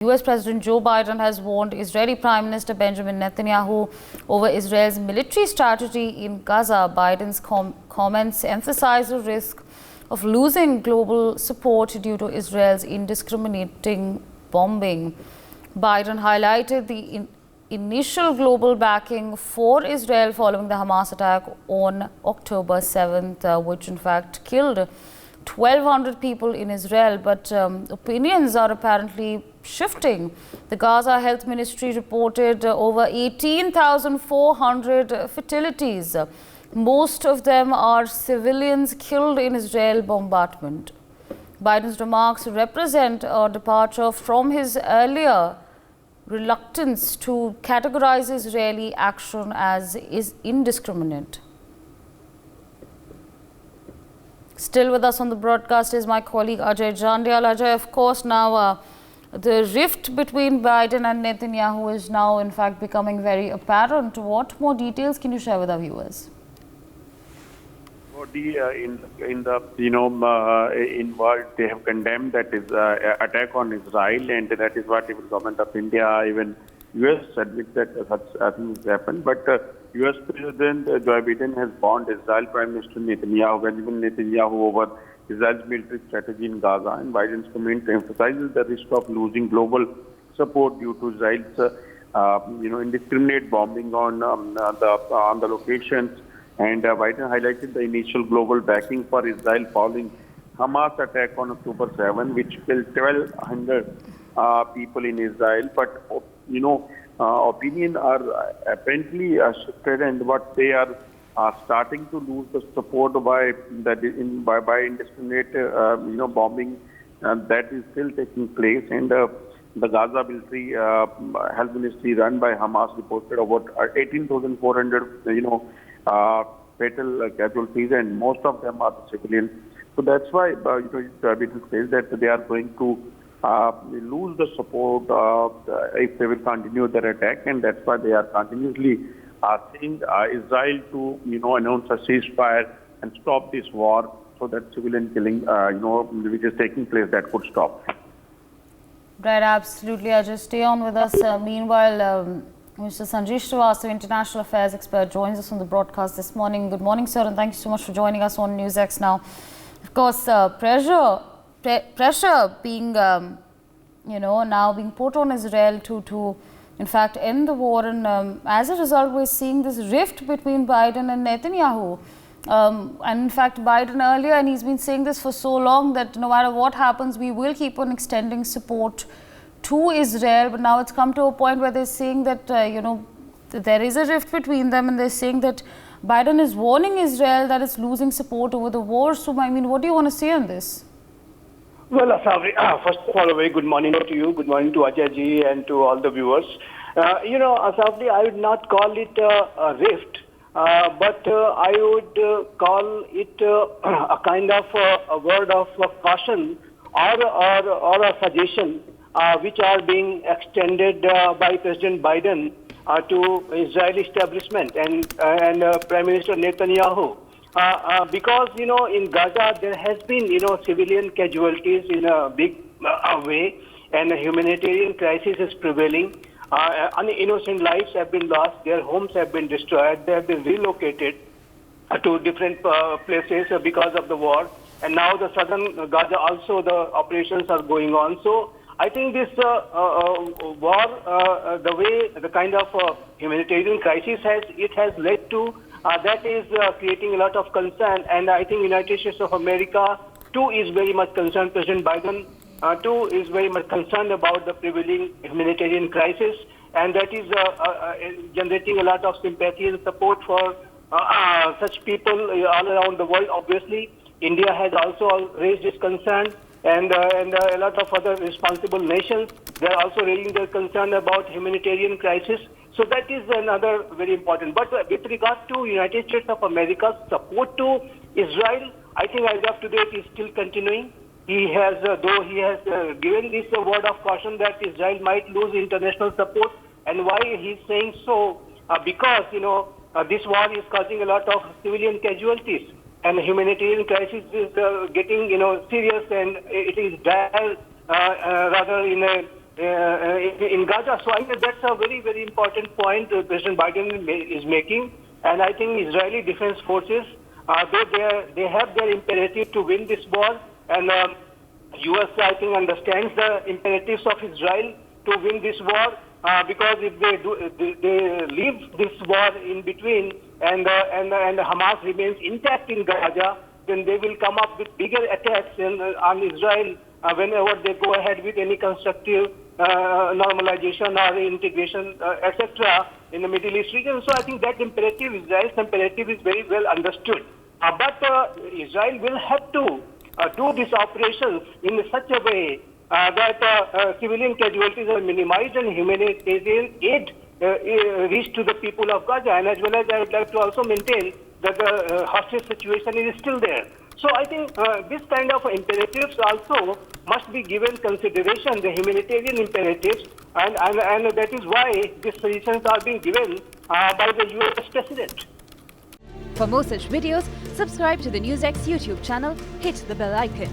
US President Joe Biden has warned Israeli Prime Minister Benjamin Netanyahu over Israel's military strategy in Gaza. Biden's comments emphasize the risk of losing global support due to Israel's indiscriminating bombing. Biden highlighted the initial global backing for Israel following the Hamas attack on October 7th, which in fact killed 1,200 people in Israel, but opinions are apparently shifting. The Gaza Health Ministry reported over 18,400 fatalities. Most of them are civilians killed in Israel bombardment. Biden's remarks represent a departure from his earlier reluctance to categorize Israeli action as indiscriminate. Still with us on the broadcast is my colleague Ajay Jandial. Ajay, of course, now the rift between Biden and Netanyahu is now in fact becoming very apparent. What more details can you share with our viewers? In what they have condemned that is attack on Israel, and that is what even government of India, even US admit that such things happened. But US President Joe Biden has warned Israel Prime Minister Benjamin Netanyahu over Israel's military strategy in Gaza, and Biden's comment emphasizes the risk of losing global support due to Israel's indiscriminate bombing on the locations. And Biden highlighted the initial global backing for Israel following Hamas attack on October 7, which killed 1,200 people in Israel. But opinion are apparently shifted, and what they are starting to lose the support by indiscriminate bombing that is still taking place. And the Gaza military health ministry run by Hamas reported about 18,400 fatal casualties, and most of them are civilians. So that's why Biden says that they are going to lose the support if they will continue their attack, and that's why they are continuously asking Israel to announce a ceasefire and stop this war, so that civilian killing which is taking place, that could stop. Right, absolutely. I'll just stay on with us. Meanwhile, Mr. Sanjesh Srivastava, international affairs expert, joins us on the broadcast this morning. Good morning, sir, and thank you so much for joining us on NewsX now. Of course, pressure being, now being put on Israel to in fact end the war, and as a result, we're seeing this rift between Biden and Netanyahu. And in fact, Biden earlier, and he's been saying this for so long, that no matter what happens, we will keep on extending support to Israel. But now it's come to a point where they're saying that, there is a rift between them, and they're saying that Biden is warning Israel that it's losing support over the war. So, I mean, what do you want to say on this? Well, Asafri, first of all, a very good morning to you. Good morning to Ajay ji and to all the viewers. Asafri, I would not call it a rift, but I would call it a kind of a word of caution or a suggestion which are being extended by President Biden to Israeli establishment and Prime Minister Netanyahu. Because, in Gaza, there has been, civilian casualties in a big way, and a humanitarian crisis is prevailing. Innocent lives have been lost, their homes have been destroyed, they have been relocated to different places because of the war. And now the southern Gaza also, the operations are going on. So I think this war, the kind of humanitarian crisis has led to, that is creating a lot of concern. And I think United States of America too is very much concerned. President Biden too is very much concerned about the prevailing humanitarian crisis, and that is generating a lot of sympathy and support for such people all around the world. Obviously, India has also raised its concern, and a lot of other responsible nations, they are also raising their concern about humanitarian crisis. So that is another very important. But with regard to United States of America's support to Israel, I think as of today it is still continuing. He has, though he has given this word of caution that Israel might lose international support. And why he's saying so? Because, this war is causing a lot of civilian casualties. And the humanitarian crisis is getting, serious, and it is dire, rather in a in Gaza. So I think that's a very, very important point President Biden is making. And I think Israeli Defense Forces, they have their imperative to win this war. And U.S. I think understands the imperatives of Israel to win this war. Because if they leave this war in between and Hamas remains intact in Gaza, then they will come up with bigger attacks on Israel whenever they go ahead with any constructive normalization or integration, etc. in the Middle East region. So I think that imperative, Israel's imperative, is very well understood. But Israel will have to do these operations in such a way that civilian casualties are minimized and humanitarian aid reach to the people of Gaza. And as well as I would like to also maintain that the hostage situation is still there. So I think this kind of imperatives also must be given consideration, the humanitarian imperatives, and that is why these suggestions are being given by the U.S. President. For more such videos, subscribe to the NewsX YouTube channel, hit the bell icon.